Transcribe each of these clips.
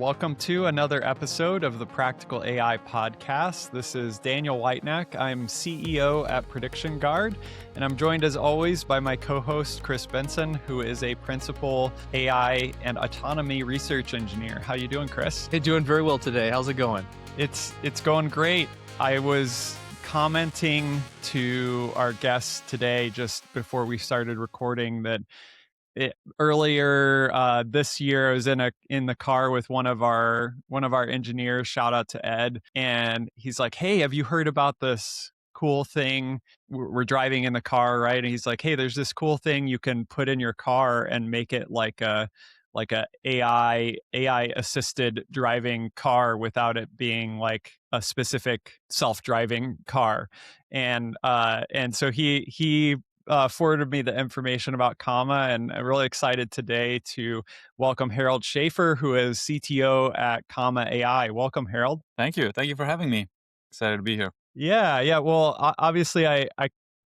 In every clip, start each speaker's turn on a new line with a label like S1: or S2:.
S1: Welcome to another episode of the Practical AI podcast. This is Daniel Whitenack. I'm CEO at Prediction Guard, and I'm joined as always by my co-host Chris Benson, who is a principal AI and autonomy research engineer. How you doing, Chris?
S2: Hey, doing very well today. How's it going?
S1: It's going great. I was commenting to our guests today just before we started recording that earlier this year, I was in the car with one of our engineers. Shout out to Ed, and he's like, "Hey, have you heard about this cool thing?" We're driving in the car, right? And he's like, "Hey, there's this cool thing you can put in your car and make it like a AI assisted driving car without it being like a specific self-driving car." And so he forwarded me the information about Comma, and I'm really excited today to welcome Harald Schäfer, who is CTO at comma.ai. Welcome, Harald.
S2: Thank you. Thank you for having me. Excited to be here.
S1: Yeah. Well, obviously, I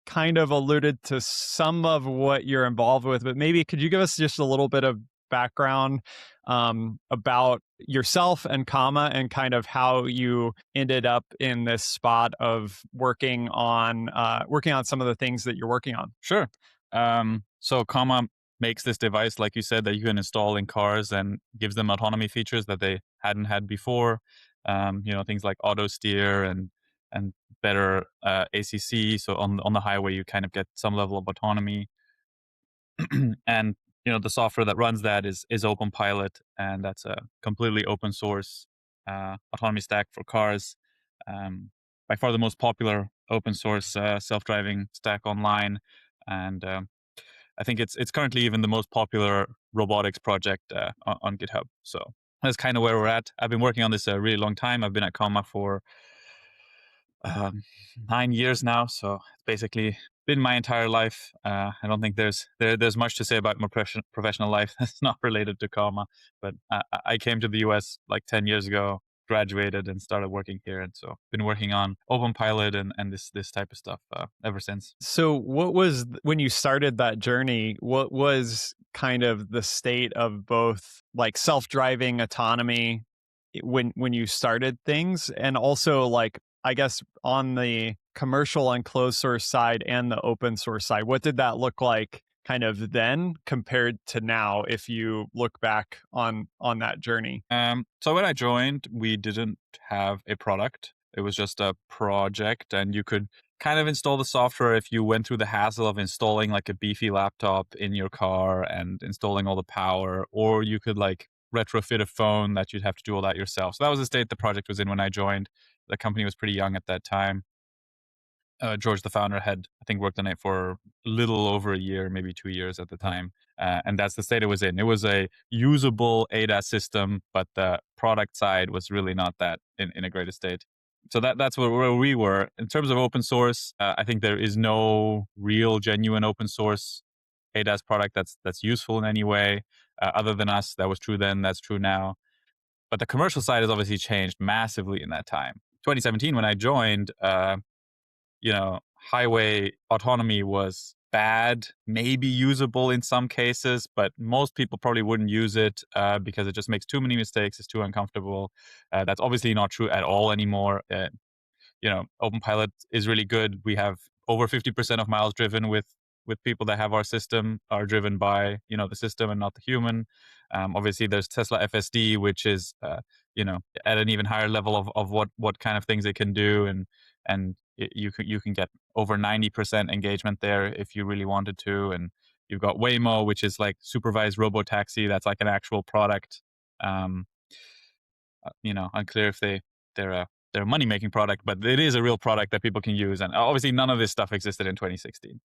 S1: kind of alluded to some of what you're involved with, but maybe could you give us just a little bit of background about yourself and Comma and kind of how you ended up in this spot of working on some of the things that you're working on?
S2: Sure. So Comma makes this device, like you said, that you can install in cars and gives them autonomy features that they hadn't had before. Things like auto steer and better ACC. So on the highway, you kind of get some level of autonomy. And the software that runs that is OpenPilot, and that's a completely open source autonomy stack for cars. By far the most popular open source self-driving stack online, and I think it's currently even the most popular robotics project on GitHub. So that's kind of where we're at. I've been working on this a really long time. I've been at Comma for 9 years now, so it's basically been my entire life. I don't think there's much to say about my professional life that's not related to Comma, but I came to the US like 10 years ago, graduated, and started working here, and so been working on OpenPilot and this type of stuff ever since.
S1: So what was, when you started that journey, what was kind of the state of both like self-driving autonomy when you started things, and also like, I guess, on the commercial and closed source side and the open source side, what did that look like kind of then compared to now, if you look back on that journey?
S2: So when I joined, we didn't have a product. It was just a project, and you could kind of install the software if you went through the hassle of installing like a beefy laptop in your car and installing all the power, or you could like retrofit a phone that you'd have to do all that yourself. So that was the state the project was in when I joined. The company was pretty young at that time. George, the founder, had, I think, worked on it for a little over a year, maybe 2 years at the time. And that's the state it was in. It was a usable ADAS system, but the product side was really not that in a great state. So that's where we were. In terms of open source, I think there is no real, genuine open source ADAS product that's useful in any way other than us. That was true then, that's true now. But the commercial side has obviously changed massively in that time. 2017, when I joined, highway autonomy was bad, maybe usable in some cases, but most people probably wouldn't use it because it just makes too many mistakes. It's too uncomfortable. That's obviously not true at all anymore. OpenPilot is really good. We have over 50% of miles driven with people that have our system are driven by, the system and not the human. Obviously, there's Tesla FSD, which is, at an even higher level of what kind of things it can do. And you can get over 90% engagement there if you really wanted to. And you've got Waymo, which is like supervised robotaxi. That's like an actual product. Unclear if they're a money-making product, but it is a real product that people can use. And obviously, none of this stuff existed in 2016.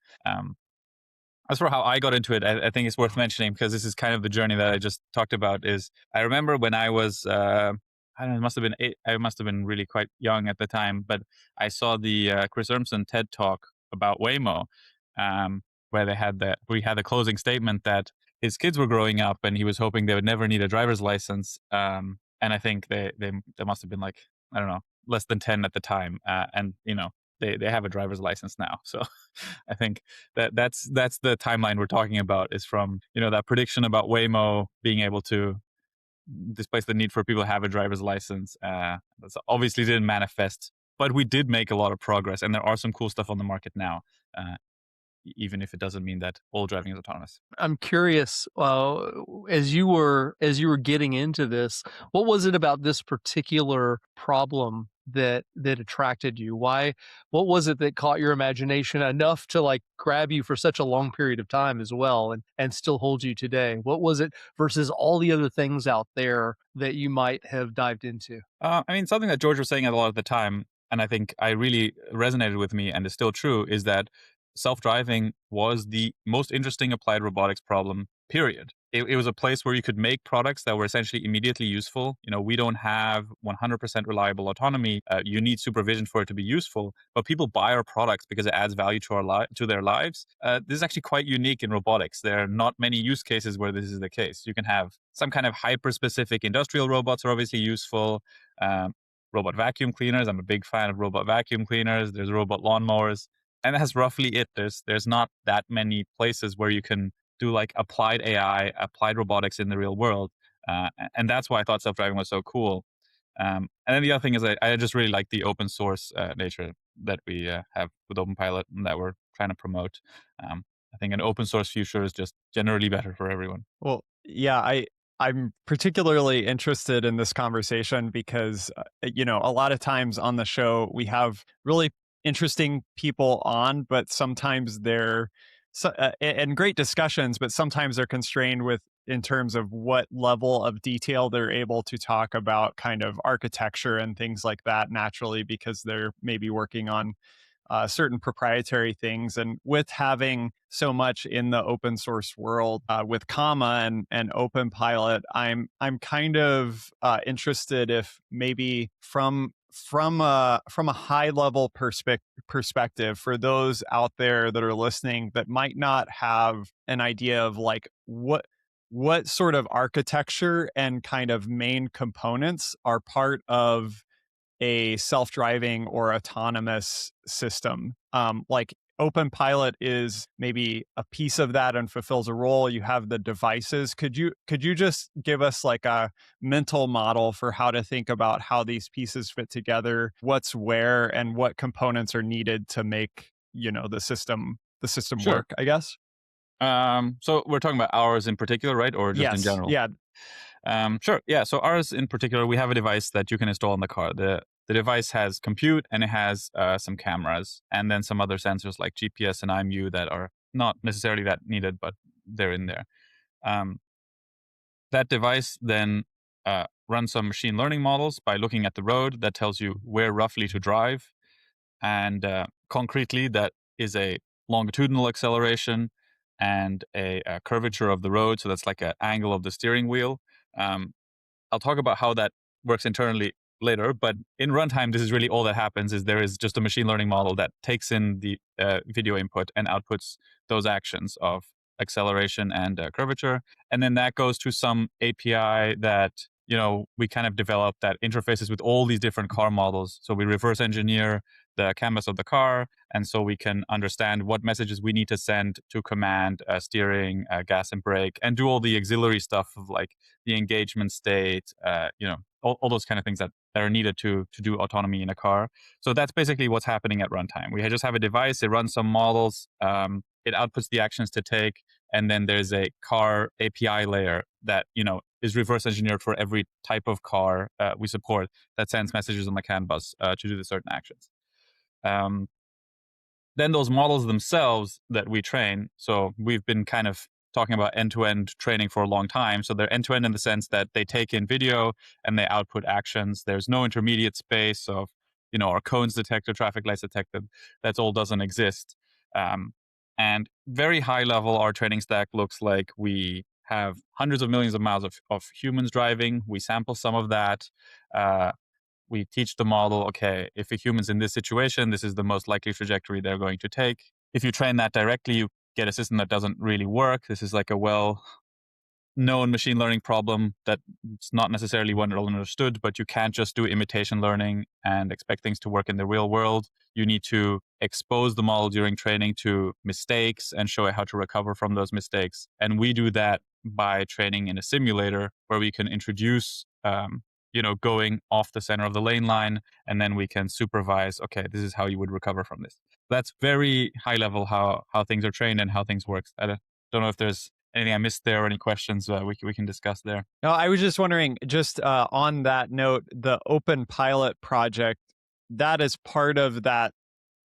S2: As for how I got into it, I think it's worth mentioning, because this is kind of the journey that I just talked about. Is I remember when I was, I don't know, it must have been 8, I must have been really quite young at the time, but I saw the Chris Urmson TED Talk about Waymo, where we had the closing statement that his kids were growing up and he was hoping they would never need a driver's license. And I think they must have been like, I don't know, less than 10 at the time. And they have a driver's license now. So I think that's the timeline we're talking about, is from, that prediction about Waymo being able to displaced the need for people to have a driver's license. That's obviously didn't manifest, but we did make a lot of progress, and there are some cool stuff on the market now, even if it doesn't mean that all driving is autonomous.
S3: I'm curious, as you were getting into this, what was it about this particular problem that attracted you? What was it that caught your imagination enough to like grab you for such a long period of time as well, and still hold you today? What was it versus all the other things out there that you might have dived into?
S2: I mean, something that George was saying a lot at the time, and I think I really resonated with me and is still true, is that self-driving was the most interesting applied robotics problem, period. It was a place where you could make products that were essentially immediately useful. We don't have 100% reliable autonomy. You need supervision for it to be useful, but people buy our products because it adds value to to their lives. This is actually quite unique in robotics. There are not many use cases where this is the case. You can have some kind of hyper-specific industrial robots are obviously useful. Um, Robot vacuum cleaners. I'm a big fan of robot vacuum cleaners. There's robot lawnmowers, and that's roughly it. There's not that many places where you can do like applied AI, applied robotics in the real world, and that's why I thought self driving was so cool. And then the other thing is I just really like the open source nature that we have with OpenPilot and that we're trying to promote. I think an open source future is just generally better for everyone.
S1: Well, yeah, I'm particularly interested in this conversation because a lot of times on the show we have really interesting people on, but sometimes they're and great discussions, but sometimes they're constrained with in terms of what level of detail they're able to talk about kind of architecture and things like that naturally because they're maybe working on certain proprietary things. And with having so much in the open source world with Comma and OpenPilot, I'm kind of interested if maybe from a high level perspective for those out there that are listening that might not have an idea of like what sort of architecture and kind of main components are part of a self-driving or autonomous system. Like OpenPilot is maybe a piece of that and fulfills a role. You have the devices. Could you just give us like a mental model for how to think about how these pieces fit together, what's where, and what components are needed to make the system
S2: Sure.
S1: work, I guess?
S2: So we're talking about ours in particular, right? Or just in
S1: Yes.
S2: general?
S1: Yeah.
S2: Sure. Yeah. So ours in particular, we have a device that you can install in the car. The device has compute and it has some cameras and then some other sensors like GPS and IMU that are not necessarily that needed, but they're in there. Um, that device then runs some machine learning models by looking at the road that tells you where roughly to drive. And concretely, that is a longitudinal acceleration and a curvature of the road. So that's like an angle of the steering wheel. Um, I'll talk about how that works internally later, but in runtime, this is really all that happens is there is just a machine learning model that takes in the video input and outputs those actions of acceleration and curvature. And then that goes to some API that, we kind of develop that interfaces with all these different car models. So we reverse engineer the canvas of the car. And so we can understand what messages we need to send to command, steering, gas and brake, and do all the auxiliary stuff of like the engagement state, all those kind of things that are needed to do autonomy in a car. So that's basically what's happening at runtime. We just have a device, it runs some models, it outputs the actions to take, and then there's a car API layer that, is reverse engineered for every type of car we support that sends messages on the CAN bus to do the certain actions. Then those models themselves that we train, so we've been kind of talking about end-to-end training for a long time. So they're end-to-end in the sense that they take in video and they output actions. There's no intermediate space of, our cones detected, traffic lights detected. That all doesn't exist. And very high level, our training stack looks like we have hundreds of millions of miles of humans driving. We sample some of that. We teach the model, okay, if a human's in this situation, this is the most likely trajectory they're going to take. If you train that directly, you get a system that doesn't really work. This is like a well-known machine learning problem that's not necessarily well understood, but you can't just do imitation learning and expect things to work in the real world. You need to expose the model during training to mistakes and show it how to recover from those mistakes. And we do that by training in a simulator where we can introduce, going off the center of the lane line, and then we can supervise, okay, this is how you would recover from this. That's very high level how things are trained and how things work. I don't know if there's anything I missed there or any questions we can discuss there.
S1: No, I was just wondering, just on that note, the OpenPilot project, that is part of that,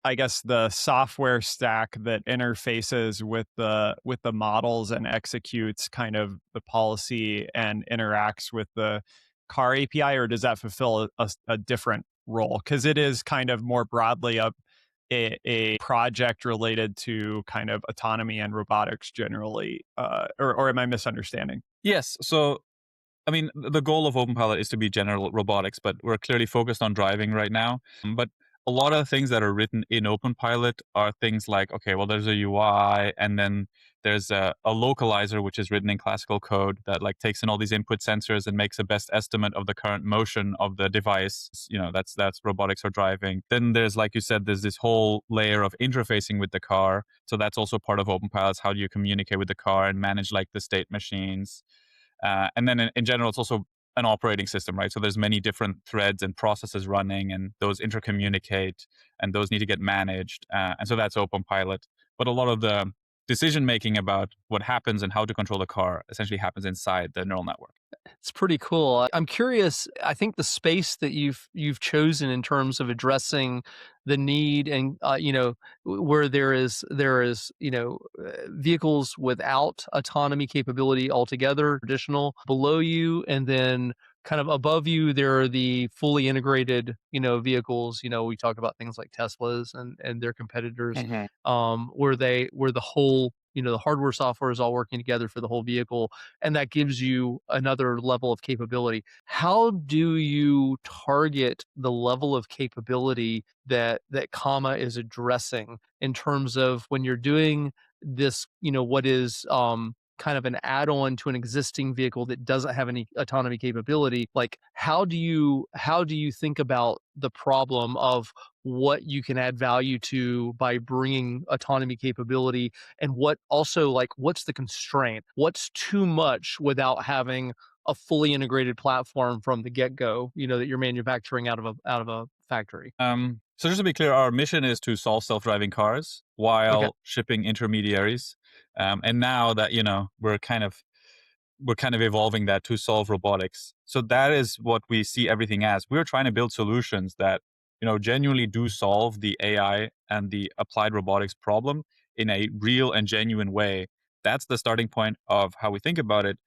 S1: I guess, the software stack that interfaces with the models and executes kind of the policy and interacts with the car API, or does that fulfill a different role? Because it is kind of more broadly a project related to kind of autonomy and robotics generally, or am I misunderstanding?
S2: Yes. So, I mean, the goal of OpenPilot is to be general robotics, but we're clearly focused on driving right now. But a lot of the things that are written in OpenPilot are things like, okay, well, there's a UI, and then there's a localizer, which is written in classical code that like takes in all these input sensors and makes a best estimate of the current motion of the device. That's robotics or driving. Then there's, like you said, there's this whole layer of interfacing with the car. So that's also part of OpenPilot. How do you communicate with the car and manage like the state machines? And then in general, it's also an operating system, right? So there's many different threads and processes running, and those intercommunicate, and those need to get managed. And so that's OpenPilot. But a lot of the decision making about what happens and how to control the car essentially happens inside the neural network.
S3: It's pretty cool. I'm curious. I think the space that you've chosen in terms of addressing the need, and where there is vehicles without autonomy capability altogether, traditional below you, and then kind of above you there are the fully integrated vehicles. We talk about things like Teslas and their competitors,
S2: Mhm.
S3: where the whole the hardware software is all working together for the whole vehicle, and that gives you another level of capability. How do you target the level of capability that comma is addressing in terms of when you're doing this, what is kind of an add-on to an existing vehicle that doesn't have any autonomy capability? Like, how do you think about the problem of what you can add value to by bringing autonomy capability, and what also, like, what's the constraint? What's too much without having a fully integrated platform from the get-go, that you're manufacturing out of a factory?
S2: So just to be clear, our mission is to solve self-driving cars
S3: Okay.
S2: while shipping intermediaries. And now that we're kind of evolving that to solve robotics. So that is what we see everything as. We're trying to build solutions that genuinely do solve the AI and the applied robotics problem in a real and genuine way. That's the starting point of how we think about it.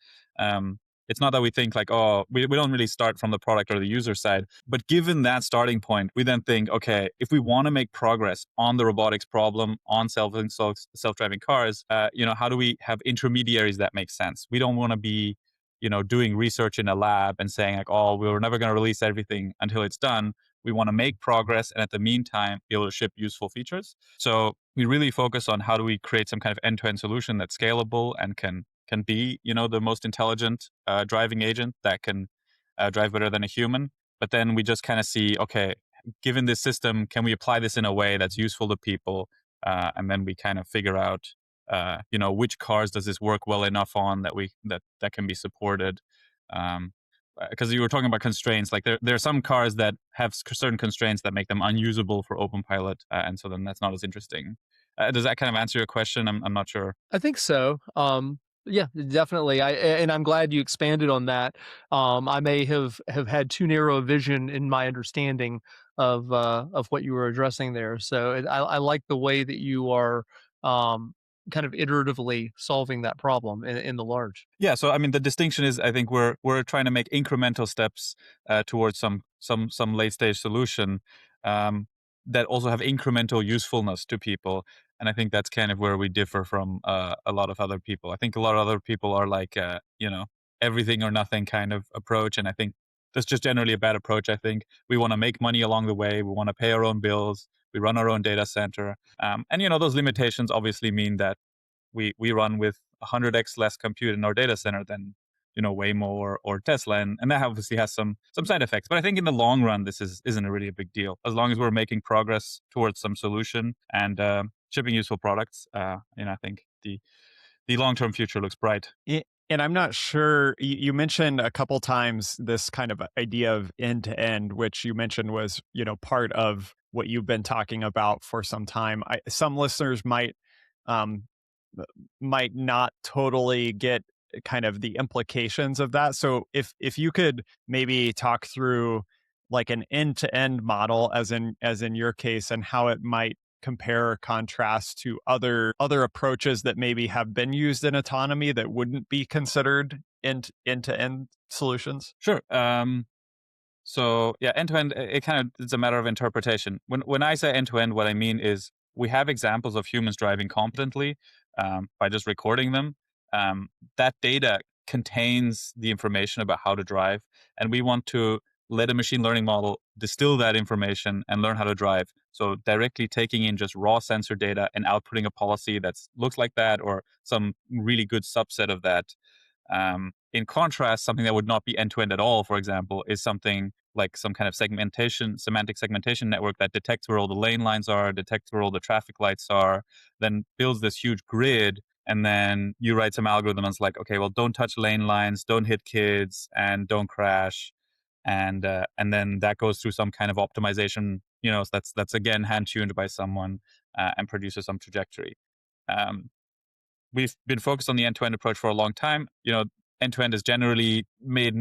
S2: It's not that we think like, oh, we don't really start from the product or the user side. But given that starting point, we then think, okay, if we want to make progress on the robotics problem, on self-driving cars, how do we have intermediaries that make sense? We don't want to be, doing research in a lab and saying like, oh, we're never going to release everything until it's done. We want to make progress, and at the meantime, be able to ship useful features. So we really focus on how do we create some kind of end-to-end solution that's scalable and can be, the most intelligent driving agent that can drive better than a human. But then we just kind of see, okay, given this system, can we apply this in a way that's useful to people? And then we kind of figure out, which cars does this work well enough on that can be supported. Because you were talking about constraints, like there are some cars that have certain constraints that make them unusable for OpenPilot, and so then that's not as interesting. Does that kind of answer your question? I'm not sure.
S3: I think so. Yeah, definitely. And I'm glad you expanded on that. I may have had too narrow a vision in my understanding of what you were addressing there. So I like the way that you are um, kind of iteratively solving that problem in the large.
S2: Yeah, so I mean, the distinction is, I think we're trying to make incremental steps towards some late stage solution um, that also have incremental usefulness to people, and I think that's kind of where we differ from a lot of other people. I think a lot of other people are like everything or nothing kind of approach, and I think that's just generally a bad approach. I think we want to make money along the way. We want to pay our own bills. We run our own data center, and those limitations obviously mean that we run with 100x less compute in our data center than Waymo or Tesla, and that obviously has some side effects. But I think in the long run, this isn't a really a big deal as long as we're making progress towards some solution and shipping useful products. I think the long term future looks bright.
S1: And I'm not sure, you mentioned a couple times this kind of idea of end to end, which you mentioned was, part of what you've been talking about for some time. Some listeners um, might not totally get kind of the implications of that. So if you could maybe talk through like an end to end model, as in your case, and how it might compare or contrast to other approaches that maybe have been used in autonomy that wouldn't be considered end-to-end solutions?
S2: Sure. So yeah, end to end, it's a matter of interpretation. When I say end to end, what I mean is we have examples of humans driving competently by just recording them. That data contains the information about how to drive, and we want to let a machine learning model distill that information and learn how to drive. So directly taking in just raw sensor data and outputting a policy that looks like that or some really good subset of that. In contrast, something that would not be end to end at all, for example, is something like some kind of semantic segmentation network that detects where all the lane lines are, detects where all the traffic lights are, then builds this huge grid. And then you write some algorithm and it's like, okay, well, don't touch lane lines, don't hit kids, and don't crash. And then that goes through some kind of optimization. So that's again hand tuned by someone and produces some trajectory. Um, we've been focused on the end-to-end approach for a long time. End-to-end has generally made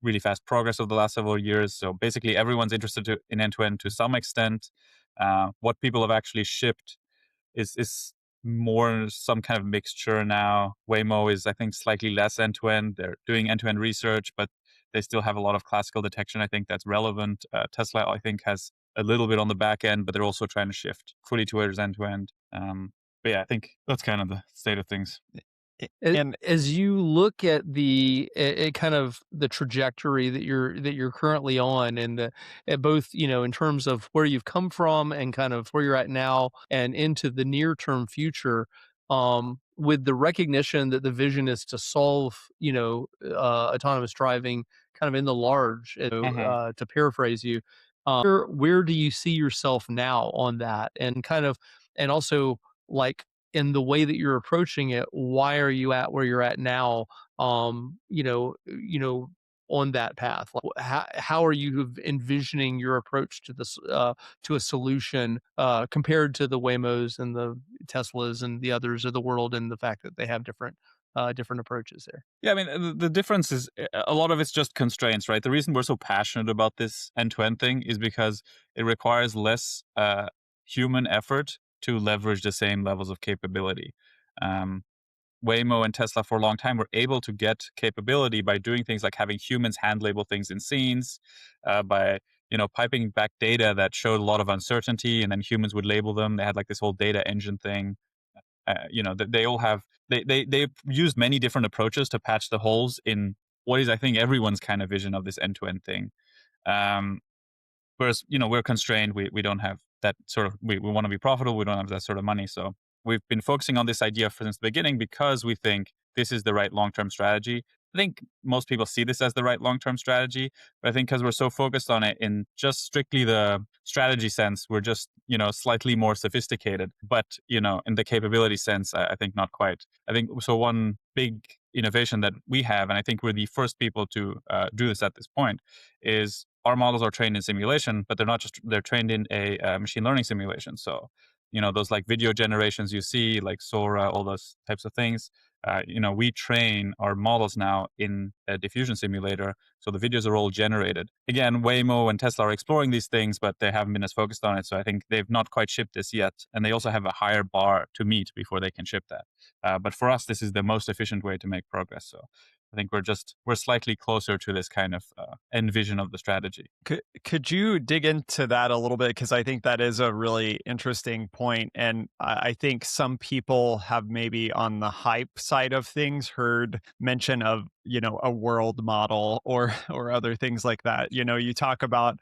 S2: really fast progress over the last several years. So basically, everyone's interested in end-to-end to some extent. What people have actually shipped is more some kind of mixture now. Waymo is, I think, slightly less end-to-end. They're doing end-to-end research, but they still have a lot of classical detection. I think that's relevant. Tesla, I think, has a little bit on the back end, but they're also trying to shift fully towards end-to-end. But yeah, I think that's kind of the state of things.
S1: And
S3: As you look at the kind of the trajectory that you're currently on, and at both in terms of where you've come from and kind of where you're at now, and into the near term future, with the recognition that the vision is to solve autonomous driving, kind of in the large, to paraphrase you, where do you see yourself now on that, and kind of, and also like in the way that you're approaching it, why are you at where you're at now? On that path, like, how are you envisioning your approach to this to a solution compared to the Waymos and the Teslas and the others of the world, and the fact that they have different approaches there?
S2: Yeah, I mean, the difference is a lot of it's just constraints, right? The reason we're so passionate about this end-to-end thing is because it requires less human effort to leverage the same levels of capability. Um, Waymo and Tesla for a long time were able to get capability by doing things like having humans hand label things in scenes, by piping back data that showed a lot of uncertainty, and then humans would label them. They had like this whole data engine thing. They all have they've used many different approaches to patch the holes in what is, I think, everyone's kind of vision of this end to end thing. Um, Whereas, we're constrained. We don't have that sort of, we want to be profitable. We don't have that sort of money. So we've been focusing on this idea since the beginning because we think this is the right long-term strategy. I think most people see this as the right long-term strategy, but I think because we're so focused on it in just strictly the strategy sense, we're just, slightly more sophisticated, but, in the capability sense, I think not quite. I think so. One big innovation that we have, and I think we're the first people to do this at this point, is our models are trained in simulation, but they're trained in a machine learning simulation. So, those like video generations you see, like Sora, all those types of things. We train our models now in a diffusion simulator, so the videos are all generated. Again, Waymo and Tesla are exploring these things, but they haven't been as focused on it. So I think they've not quite shipped this yet, and they also have a higher bar to meet before they can ship that. But for us, this is the most efficient way to make progress. So I think we're slightly closer to this kind of end vision of the strategy.
S1: could you dig into that a little bit? Because I think that is a really interesting point, and I think some people have maybe on the hype side of things heard mention of a world model or or other things like that. You talk about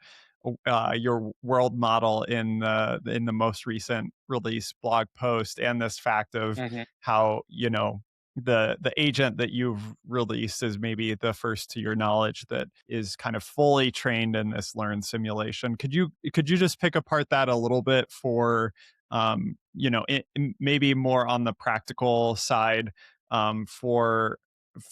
S1: your world model in the most recent release blog post, and this fact of
S2: Mhm.
S1: how the agent that you've released is maybe the first to your knowledge that is kind of fully trained in this learned simulation. Could you just pick apart that a little bit for maybe more on the practical side, for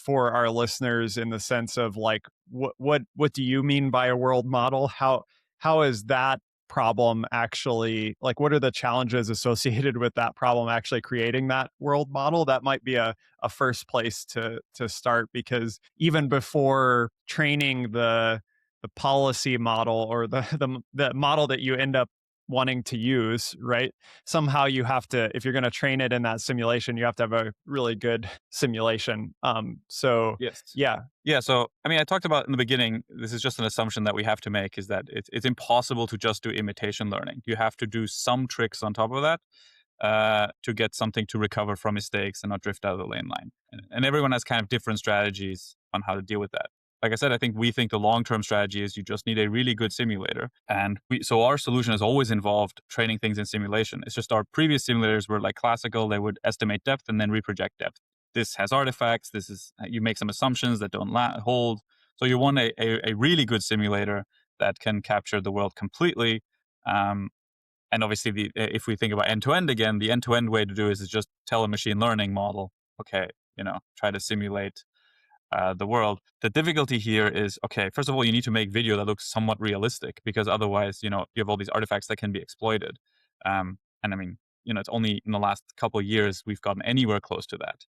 S1: our listeners in the sense of like what do you mean by a world model? How is that problem actually, like, what are the challenges associated with that problem actually creating that world model? That might be a first place to start, because even before training the policy model or the model that you end up wanting to use, right? Somehow you have to, if you're going to train it in that simulation, you have to have a really good simulation. So
S2: Yes.
S1: yeah.
S2: Yeah. So, I mean, I talked about in the beginning, this is just an assumption that we have to make, is that it's impossible to just do imitation learning. You have to do some tricks on top of that to get something to recover from mistakes and not drift out of the lane line. And everyone has kind of different strategies on how to deal with that. Like I said, I think we think the long-term strategy is you just need a really good simulator. And so our solution has always involved training things in simulation. It's just our previous simulators were like classical. They would estimate depth and then reproject depth. This has artifacts. This is, you make some assumptions that don't hold. So you want a really good simulator that can capture the world completely. And obviously, if we think about end-to-end again, the end-to-end way to do is just tell a machine learning model, okay, try to simulate the world. The difficulty here is, okay, first of all, you need to make video that looks somewhat realistic, because otherwise, you have all these artifacts that can be exploited. And I mean, it's only in the last couple of years we've gotten anywhere close to that.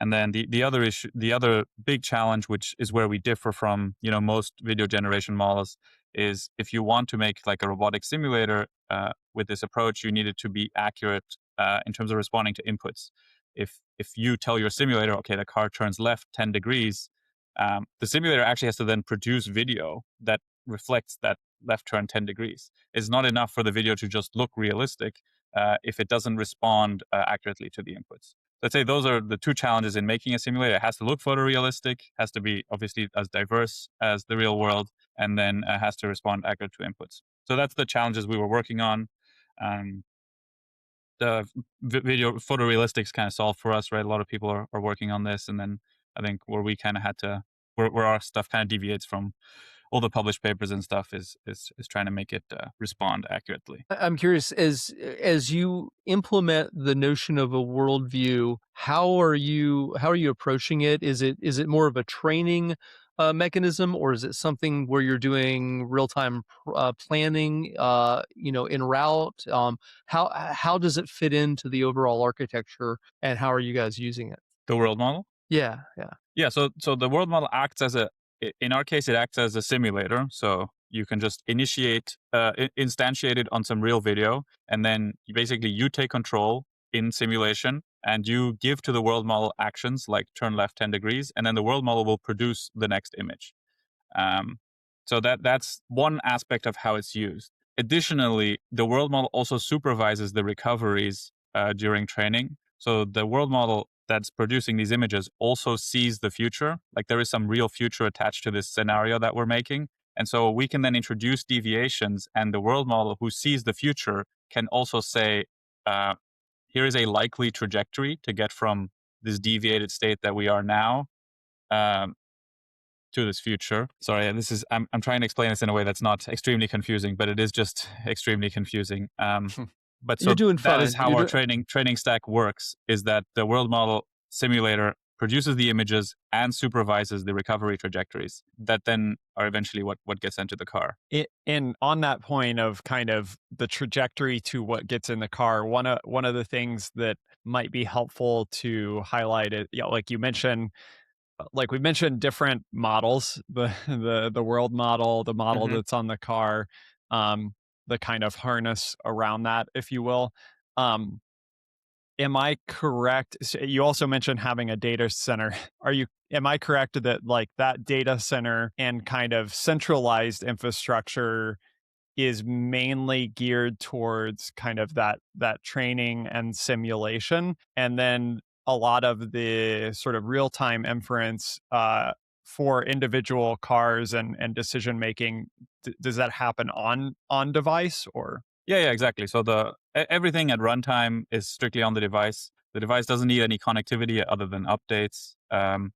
S2: And then the other issue, the other big challenge, which is where we differ from most video generation models, is if you want to make like a robotic simulator with this approach, you need it to be accurate in terms of responding to inputs. If you tell your simulator, okay, the car turns left 10 degrees, the simulator actually has to then produce video that reflects that left turn 10 degrees. It's not enough for the video to just look realistic if it doesn't respond accurately to the inputs. Let's say those are the two challenges in making a simulator. It has to look photorealistic, has to be obviously as diverse as the real world, and then has to respond accurate to inputs. So that's the challenges we were working on. The video photorealistics kind of solved for us, right? A lot of people are working on this, and then I think where we kind of had to, where our stuff kind of deviates from all the published papers and stuff is trying to make it respond accurately.
S3: I'm curious, as you implement the notion of a worldview, how are you approaching it? Is it more of a training mechanism, or is it something where you're doing real time planning, en route? How does it fit into the overall architecture, and how are you guys using it?
S2: The world model?
S3: Yeah, yeah.
S2: Yeah, so the world model acts as in our case, it acts as a simulator. So you can just instantiate it on some real video, and then you take control in simulation, and you give to the world model actions like turn left 10 degrees, and then the world model will produce the next image. So that's one aspect of how it's used. Additionally, the world model also supervises the recoveries during training. So the world model that's producing these images also sees the future. Like there is some real future attached to this scenario that we're making. And so we can then introduce deviations, and the world model who sees the future can also say, here is a likely trajectory to get from this deviated state that we are now to this future. Sorry, I'm trying to explain this in a way that's not extremely confusing, but it is just extremely confusing. But so
S3: You're doing
S2: that is
S3: fine.
S2: how our training stack works, is that the world model simulator produces the images and supervises the recovery trajectories that then are eventually what gets into the car.
S1: And on that point of kind of the trajectory to what gets in the car, one of the things that might be helpful to highlight it, like you mentioned, like we mentioned different models, the world model, the model
S2: Mm-hmm.
S1: that's on the car, the kind of harness around that, if you will. Am I correct? So you also mentioned having a data center. Am I correct that like that data center and kind of centralized infrastructure is mainly geared towards kind of that training and simulation, and then a lot of the sort of real-time inference for individual cars and decision making, does that happen on device or?
S2: Yeah, exactly. So everything at runtime is strictly on the device. The device doesn't need any connectivity other than updates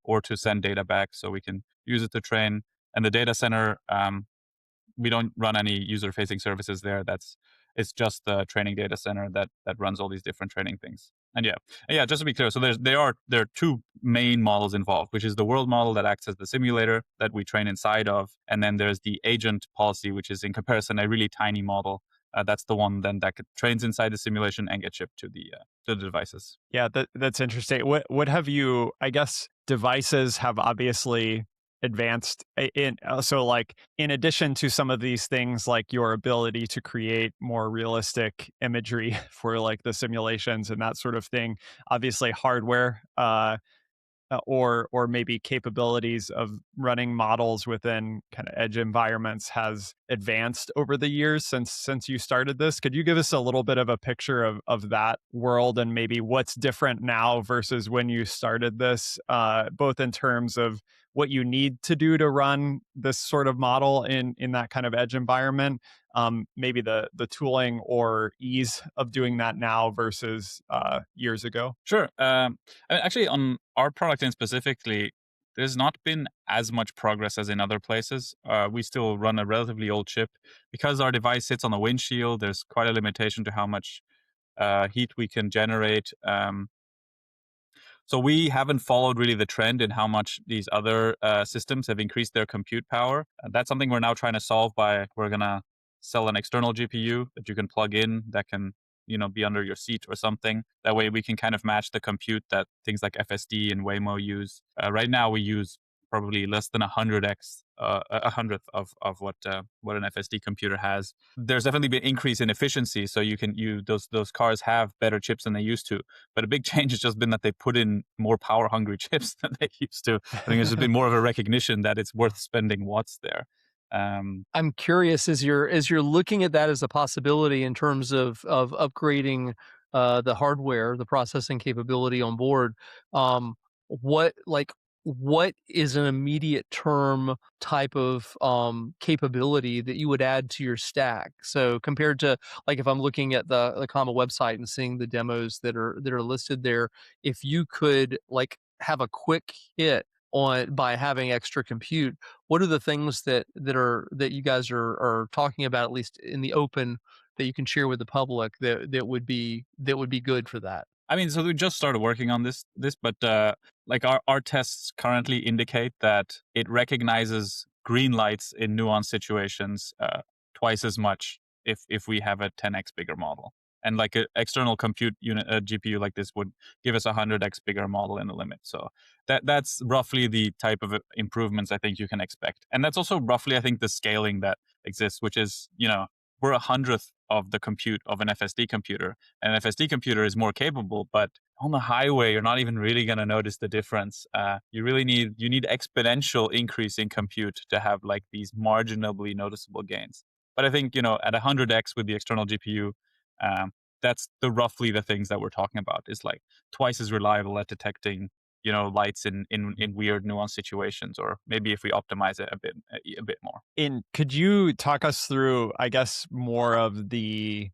S2: or to send data back, so we can use it to train. And the data center, we don't run any user-facing services there. It's just the training data center that runs all these different training things. And just to be clear, so there are two main models involved, which is the world model that acts as the simulator that we train inside of, and then there's the agent policy, which is in comparison a really tiny model. That's the one then that trains inside the simulation and gets shipped to the devices.
S1: Yeah, that's interesting. What have you? I guess devices have obviously advanced in so like in addition to some of these things like your ability to create more realistic imagery for like the simulations and that sort of thing, obviously hardware or maybe capabilities of running models within kind of edge environments has advanced over the years since you started this. Could you give us a little bit of a picture of that world and maybe what's different now versus when you started this, both in terms of what you need to do to run this sort of model in that kind of edge environment, maybe the tooling or ease of doing that now versus years ago?
S2: Sure. Actually, on our product in specifically, there's not been as much progress as in other places. We still run a relatively old chip. Because our device sits on the windshield, there's quite a limitation to how much heat we can generate. So we haven't followed really the trend in how much these other systems have increased their compute power. That's something we're now trying to solve we're going to sell an external GPU that you can plug in that can be under your seat or something. That way we can kind of match the compute that things like FSD and Waymo use. Right now we use probably less than 100x, a hundredth of what an FSD computer has. There's definitely been increase in efficiency, so those cars have better chips than they used to. But a big change has just been that they put in more power hungry chips than they used to. I think there's been more of a recognition that it's worth spending watts there.
S3: I'm curious, as you're looking at that as a possibility in terms of upgrading the hardware, the processing capability on board. What is an immediate term type of capability that you would add to your stack? So compared to like if I'm looking at the comma website and seeing the demos that are listed there, if you could like have a quick hit on by having extra compute, what are the things that you guys are talking about, at least in the open, that you can share with the public that would be good for that?
S2: I mean, so we just started working on this, but like our tests currently indicate that it recognizes green lights in nuanced situations twice as much if we have a 10x bigger model. And like an external compute unit, a GPU like this would give us a 100x bigger model in the limit. So that's roughly the type of improvements I think you can expect. And that's also roughly, I think, the scaling that exists, which is, we're 100th of the compute of an FSD computer. An FSD computer is more capable, but on the highway, you're not even really going to notice the difference. You need exponential increase in compute to have like these marginally noticeable gains. But I think, at 100x with the external GPU, that's roughly the things that we're talking about, is like twice as reliable at detecting lights in weird nuanced situations, or maybe if we optimize it a bit more.
S1: Could you talk us through, I guess, more of the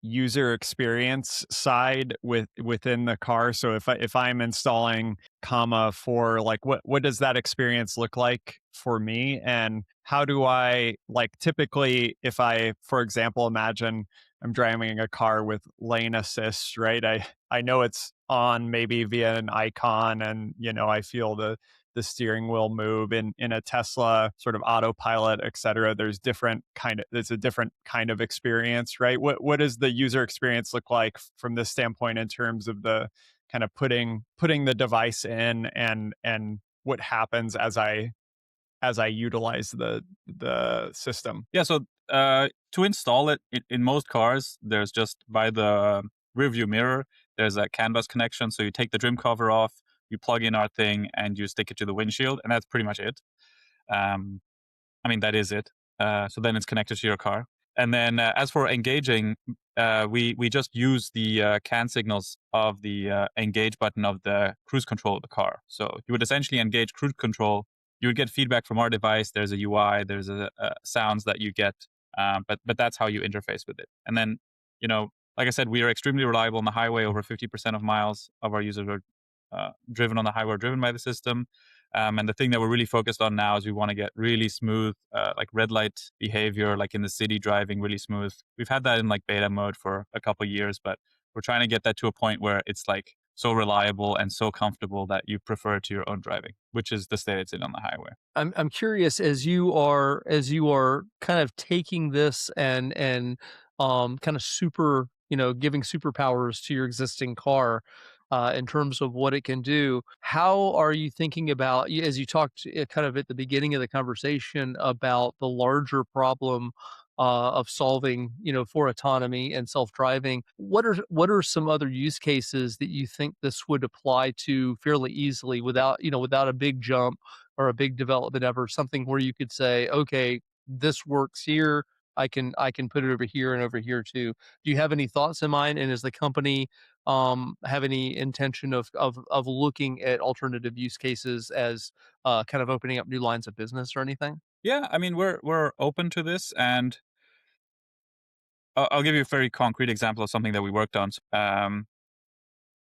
S1: user experience side within the car? So if I'm installing comma for like what does that experience look like for me, and how do I like typically if I, for example, imagine I'm driving a car with lane assist, right? I know it's on maybe via an icon, and I feel the steering wheel move in a Tesla sort of autopilot, et cetera. There's a different kind of experience, right? What does the user experience look like from this standpoint in terms of the kind of putting the device in and what happens as I utilize the system?
S2: Yeah, so to install it in most cars, there's just by the rearview mirror, there's a CAN bus connection. So you take the trim cover off, you plug in our thing, and you stick it to the windshield, and that's pretty much it. That is it. So then it's connected to your car. And then as for engaging, we just use the CAN signals of the engage button of the cruise control of the car. So you would essentially engage cruise control. You would get feedback from our device. There's a UI. There's a sounds that you get. But that's how you interface with it. And then, like I said, we are extremely reliable on the highway. Over 50% of miles of our users are driven on the highway, driven by the system. And the thing that we're really focused on now is we want to get really smooth, like red light behavior, like in the city driving, really smooth. We've had that in like beta mode for a couple years, but we're trying to get that to a point where it's like so reliable and so comfortable that you prefer it to your own driving, which is the state it's in on the highway.
S3: I'm curious, as you are kind of taking this and kind of giving superpowers to your existing car in terms of what it can do. How are you thinking about as you talked kind of at the beginning of the conversation about the larger problem of solving, for autonomy and self-driving? What are some other use cases that you think this would apply to fairly easily without a big jump or a big development ever, something where you could say, okay, this works here. I can put it over here and over here too. Do you have any thoughts in mind? And does the company have any intention of looking at alternative use cases as kind of opening up new lines of business or anything?
S2: Yeah, I mean, we're open to this, and I'll give you a very concrete example of something that we worked on.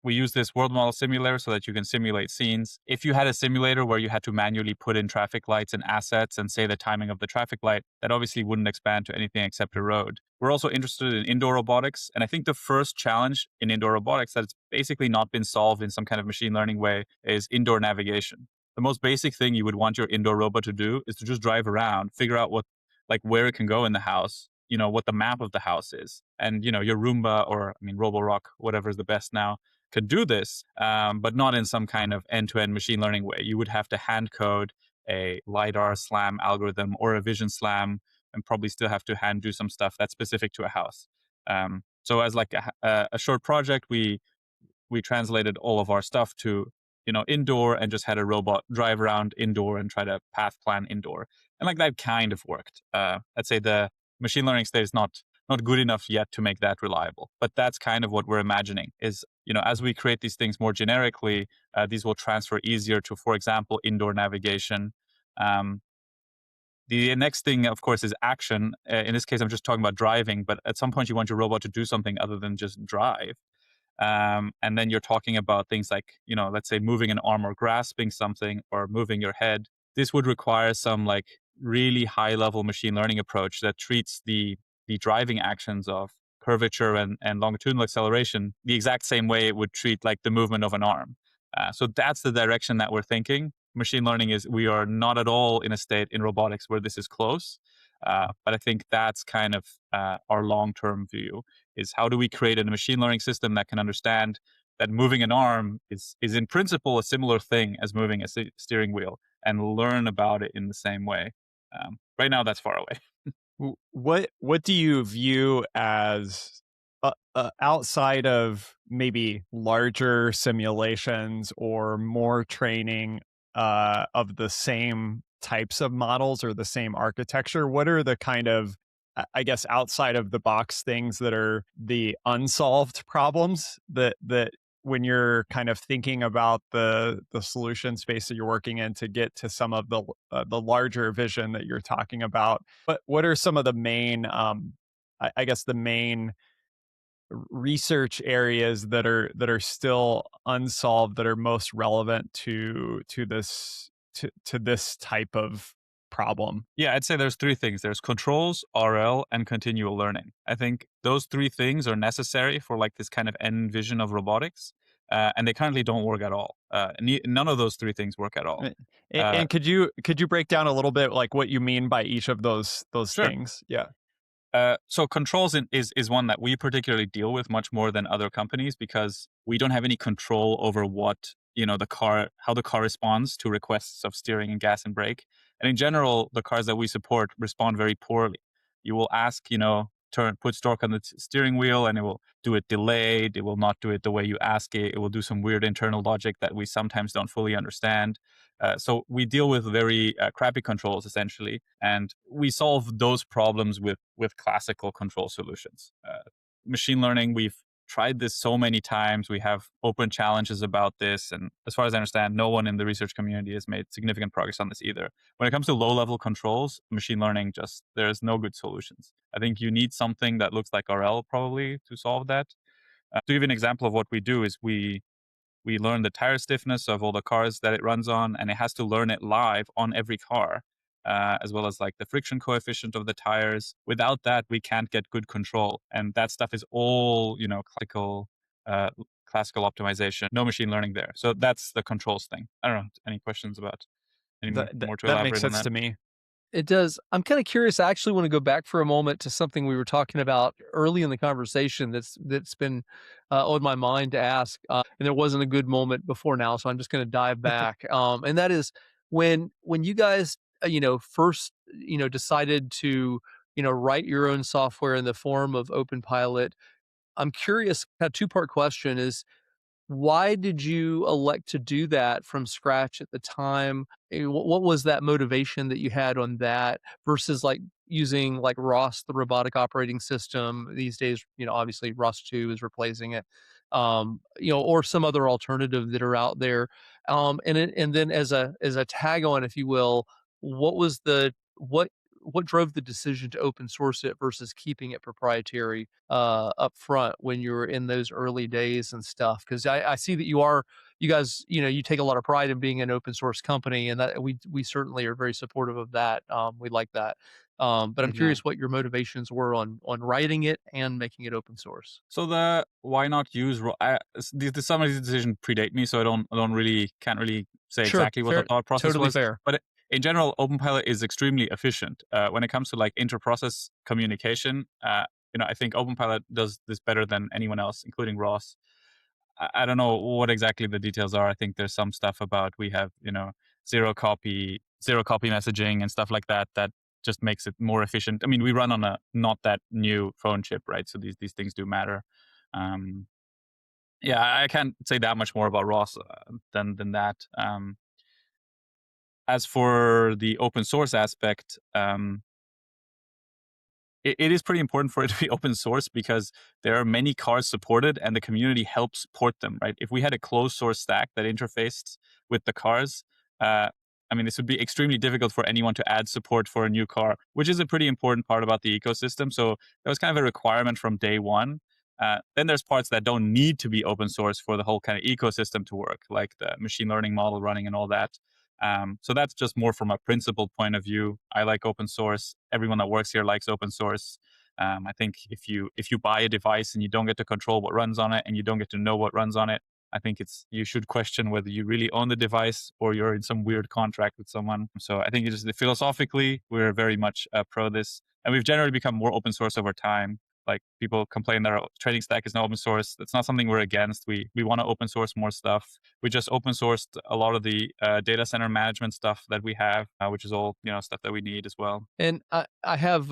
S2: We use this world model simulator so that you can simulate scenes. If you had a simulator where you had to manually put in traffic lights and assets and say the timing of the traffic light, that obviously wouldn't expand to anything except a road. We're also interested in indoor robotics. And I think the first challenge in indoor robotics that's basically not been solved in some kind of machine learning way is indoor navigation. The most basic thing you would want your indoor robot to do is to just drive around, figure out where it can go in the house, what the map of the house is. And, your Roomba or, Roborock, whatever is the best now, could do this, but not in some kind of end-to-end machine learning way. You would have to hand code a LiDAR SLAM algorithm or a vision SLAM, and probably still have to hand do some stuff that's specific to a house. So as like a short project, we translated all of our stuff to indoor and just had a robot drive around indoor and try to path plan indoor, and like that kind of worked. I'd say the machine learning state is not good enough yet to make that reliable, but that's kind of what we're imagining is as we create these things more generically, these will transfer easier to, for example, indoor navigation. um, the next thing, of course, is action. In this case, I'm just talking about driving, but at some point you want your robot to do something other than just drive. And then you're talking about things like, let's say moving an arm or grasping something or moving your head. This would require some like really high level machine learning approach that treats the driving actions of curvature and longitudinal acceleration the exact same way it would treat like the movement of an arm. So that's the direction that we're thinking. Machine learning is, we are not at all in a state in robotics where this is close. But I think that's kind of our long-term view is how do we create a machine learning system that can understand that moving an arm is in principle a similar thing as moving a steering wheel and learn about it in the same way. Right now, that's far away.
S1: What do you view as outside of maybe larger simulations or more training of the same types of models or the same architecture? What are the kind of, I guess, outside of the box things that are the unsolved problems that when you're kind of thinking about the solution space that you're working in to get to some of the larger vision that you're talking about? But what are some of the main, I guess, the main research areas that are still unsolved that are most relevant to this type of problem?
S2: Yeah, I'd say there's three things. There's controls, RL, and continual learning. I think those three things are necessary for like this kind of end vision of robotics, and they currently don't work at all. None of those three things work at all.
S1: And could you break down a little bit like what you mean by each of those
S2: Sure.
S1: things? Yeah.
S2: So controls is one that we particularly deal with much more than other companies because we don't have any control over what how the car responds to requests of steering and gas and brake. And in general, the cars that we support respond very poorly. You will ask, put torque on the steering wheel, and it will do it delayed. It will not do it the way you ask it. It will do some weird internal logic that we sometimes don't fully understand. So we deal with very crappy controls essentially, and we solve those problems with classical control solutions. Machine learning, we've tried this so many times. We have open challenges about this, and as far as I understand, no one in the research community has made significant progress on this either. When it comes to low-level controls, machine learning there's no good solutions. I think you need something that looks like RL probably to solve that. To give you an example of what we do is we learn the tire stiffness of all the cars that it runs on, and it has to learn it live on every car, as well as like the friction coefficient of the tires. Without that, we can't get good control, and that stuff is all uh, classical optimization, no machine learning there. So that's the controls thing. I don't know. Any questions about any more to
S1: That makes
S2: elaborate on
S1: sense
S2: that?
S1: to me.
S3: It does. I'm kind of curious. I actually want to go back for a moment to something we were talking about early in the conversation that's been on my mind to ask, and there wasn't a good moment before now, so I'm just going to dive back. And that is when you guys, first, decided to, write your own software in the form of OpenPilot. I'm curious. A two-part question is, why did you elect to do that from scratch at the time? What was that motivation that you had on that versus like using like ROS, the robotic operating system these days? Obviously ROS 2 is replacing it, or some other alternative that are out there. And then as a tag on, if you will, what was the what drove the decision to open source it versus keeping it proprietary up front when you were in those early days and stuff? Because I see that you guys, you take a lot of pride in being an open source company, and that we certainly are very supportive of that. We like that. But I'm
S2: Mhm.
S3: curious what your motivations were on writing it and making it open source.
S2: So the why not use some of these decisions predate me, so can't really say
S3: Sure,
S2: exactly what the
S3: fair,
S2: thought process
S3: totally
S2: was.
S3: fair.
S2: But in general, OpenPilot is extremely efficient when it comes to like inter-process communication. I think OpenPilot does this better than anyone else, including Ross. I don't know what exactly the details are. I think there's some stuff about we have zero copy messaging and stuff like that that just makes it more efficient. I mean, we run on a not that new phone chip, right? So these things do matter. Um, yeah, I can't say that much more about Ross than that. As for the open source aspect, it is pretty important for it to be open source because there are many cars supported and the community helps port them, right? If we had a closed source stack that interfaced with the cars, uh, I mean, this would be extremely difficult for anyone to add support for a new car, which is a pretty important part about the ecosystem. So that was kind of a requirement from day one. Then there's parts that don't need to be open source for the whole kind of ecosystem to work, like the machine learning model running and all that. So that's just more from a principled point of view. I like open source. Everyone that works here likes open source. I think if you buy a device and you don't get to control what runs on it and you don't get to know what runs on it, I think you should question whether you really own the device or you're in some weird contract with someone. So I think it's just philosophically we're very much pro this, and we've generally become more open source over time. Like people complain that our trading stack is not open source. That's not something we're against. We want to open source more stuff. We just open sourced a lot of the data center management stuff that we have, which is all stuff that we need as well.
S3: And I have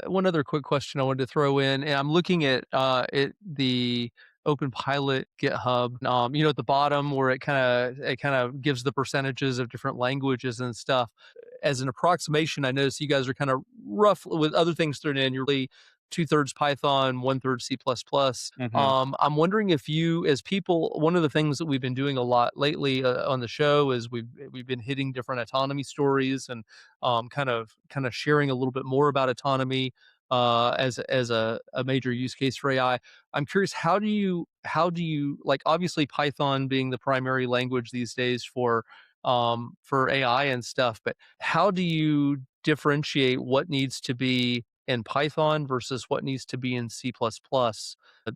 S3: one other quick question I wanted to throw in, and I'm looking at the OpenPilot GitHub. At the bottom where it kind of gives the percentages of different languages and stuff. As an approximation, I notice you guys are kind of rough with other things thrown in. You're really two-thirds Python, one-third C++.
S2: Hmm.
S3: I'm wondering if you, as people, one of the things that we've been doing a lot lately on the show is we've been hitting different autonomy stories and kind of sharing a little bit more about autonomy as a major use case for AI. I'm curious, how do you like, obviously Python being the primary language these days for AI and stuff, but how do you differentiate what needs to be in Python versus what needs to be in C++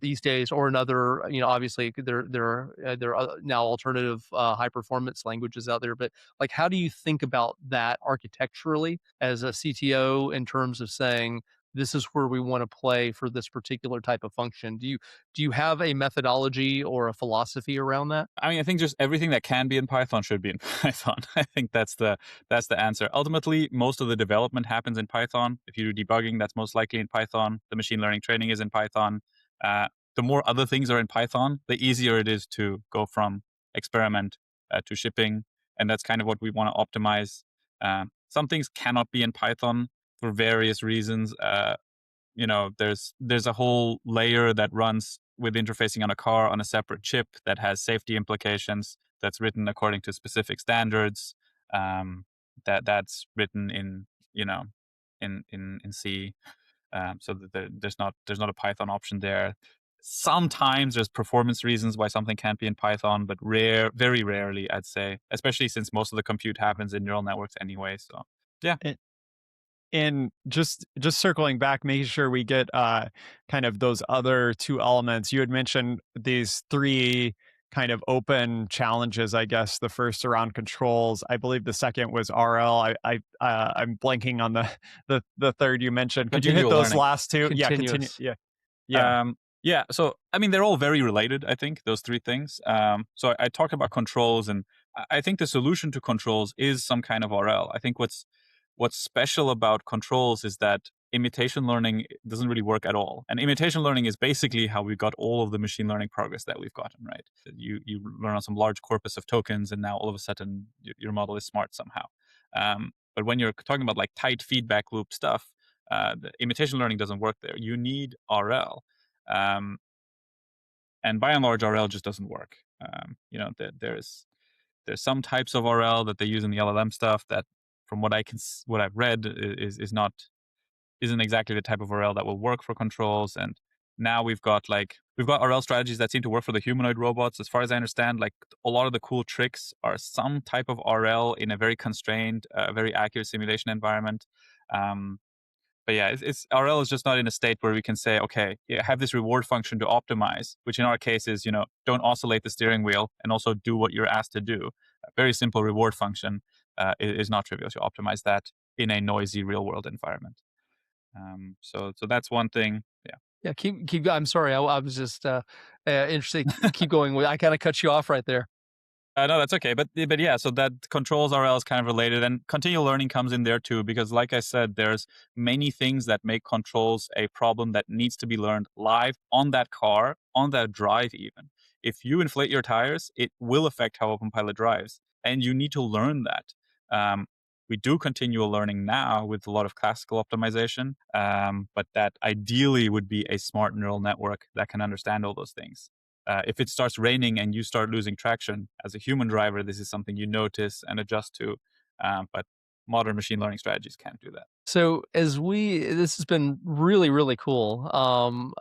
S3: these days, or another? Obviously there are now alternative high performance languages out there, but like, how do you think about that architecturally as a CTO in terms of saying this is where we want to play for this particular type of function? Do you have a methodology or a philosophy around that?
S2: I mean, I think just everything that can be in Python should be in Python. I think that's the answer. Ultimately, most of the development happens in Python. If you do debugging, that's most likely in Python. The machine learning training is in Python. Uh, the more other things are in Python, the easier it is to go from experiment to shipping, and that's kind of what we want to optimize. Some things cannot be in Python for various reasons. There's a whole layer that runs with interfacing on a car on a separate chip that has safety implications, that's written according to specific standards, that's written in in C, so that there's not a Python option there. Sometimes there's performance reasons why something can't be in Python, but very rarely, I'd say, especially since most of the compute happens in neural networks anyway. So yeah.
S1: And just circling back, making sure we get kind of those other two elements. You had mentioned these three kind of open challenges, I guess. The first around controls. I believe the second was RL. I'm blanking on the third you mentioned. Could you hit
S2: Continual
S1: those
S2: learning.
S1: last two? Yeah, continue.
S3: Continuous.
S1: Yeah.
S2: Yeah, so I mean, they're all very related, I think, those three things. So I talked about controls, and I think the solution to controls is some kind of RL. I think what's special about controls is that imitation learning doesn't really work at all. And imitation learning is basically how we got all of the machine learning progress that we've gotten, right? You learn on some large corpus of tokens, and now all of a sudden your model is smart somehow. But when you're talking about like tight feedback loop stuff, the imitation learning doesn't work there. You need RL. And by and large, RL just doesn't work. There's some types of RL that they use in the LLM stuff that, from what I've read, isn't exactly the type of RL that will work for controls. And now we've got RL strategies that seem to work for the humanoid robots. As far as I understand, like a lot of the cool tricks are some type of RL in a very constrained, very accurate simulation environment. But yeah, RL is just not in a state where we can say, okay, have this reward function to optimize, which in our case is, don't oscillate the steering wheel and also do what you're asked to do. A very simple reward function is not trivial to optimize that in a noisy real world environment. So that's one thing. Yeah.
S3: Yeah. Keep. I'm sorry. I was just interested. Keep going. I kind of cut you off right there.
S2: No, that's okay. But yeah, so that controls RL is kind of related, and continual learning comes in there too, because like I said, there's many things that make controls a problem that needs to be learned live on that car, on that drive even. If you inflate your tires, it will affect how OpenPilot drives, and you need to learn that. We do continual learning now with a lot of classical optimization, but that ideally would be a smart neural network that can understand all those things. If it starts raining and you start losing traction as a human driver, this is something you notice and adjust to. But modern machine learning strategies can't do that.
S3: So this has been really, really cool.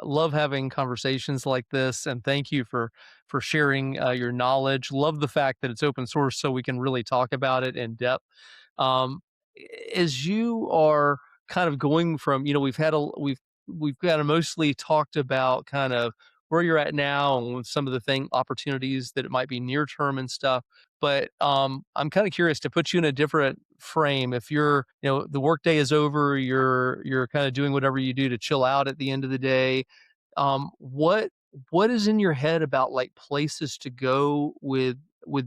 S3: Love having conversations like this, and thank you for sharing your knowledge. Love the fact that it's open source, so we can really talk about it in depth. Um, as you are kind of going from, we've kind of mostly talked about kind of where you're at now and with some of the opportunities that it might be near term and stuff. But I'm kind of curious to put you in a different frame. If you're, the workday is over, you're kind of doing whatever you do to chill out at the end of the day. What is in your head about like places to go with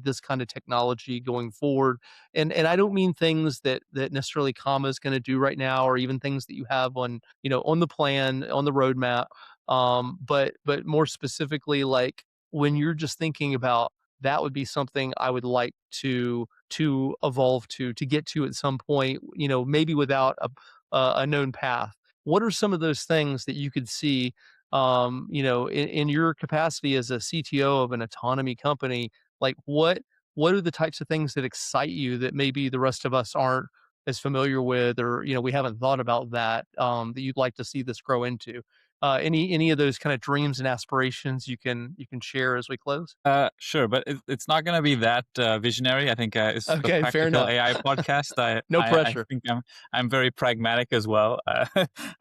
S3: this kind of technology going forward? And I don't mean things that necessarily Comma is going to do right now, or even things that you have on, on the plan, on the roadmap. But more specifically, like when you're just thinking about that would be something I would like to evolve to get to at some point, maybe without a known path. What are some of those things that you could see, in your capacity as a CTO of an autonomy company? Like what are the types of things that excite you that maybe the rest of us aren't as familiar with, or we haven't thought about that you'd like to see this grow into? Any of those kind of dreams and aspirations you can share as we close?
S2: Sure, but it's not going to be that visionary. I think it's the
S3: Okay, fair
S2: Practical
S3: enough.
S2: AI podcast.
S3: No
S2: I
S3: pressure.
S2: think I'm very pragmatic as well. I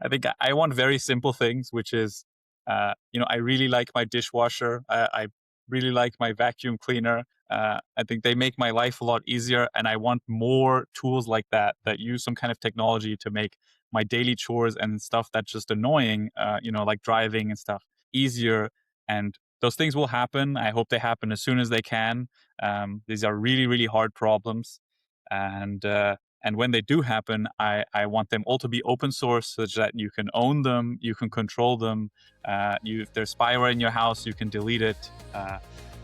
S2: think I want very simple things, which is, I really like my dishwasher. I really like my vacuum cleaner. I think they make my life a lot easier, and I want more tools like that use some kind of technology to make my daily chores and stuff that's just annoying, like driving and stuff, easier. And those things will happen. I hope they happen as soon as they can. These are really, really hard problems. And when they do happen, I want them all to be open source so that you can own them, you can control them. If there's spyware in your house, you can delete it.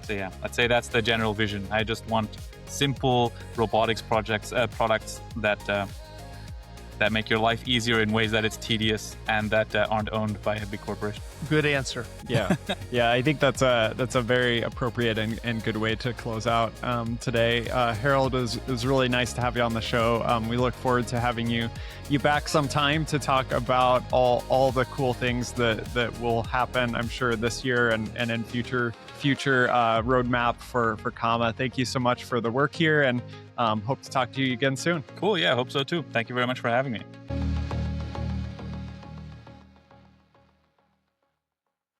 S2: So yeah, I'd say that's the general vision. I just want simple robotics products that that make your life easier in ways that it's tedious and that aren't owned by a big corporation.
S3: Good answer.
S1: Yeah. Yeah, I think that's a very appropriate and good way to close out today. Harald, it was really nice to have you on the show. We look forward to having you back sometime to talk about all the cool things that will happen, I'm sure, this year and in future roadmap for Comma. Thank you so much for the work here, and hope to talk to you again soon.
S2: Cool. Yeah, I hope so too. Thank you very much for having me.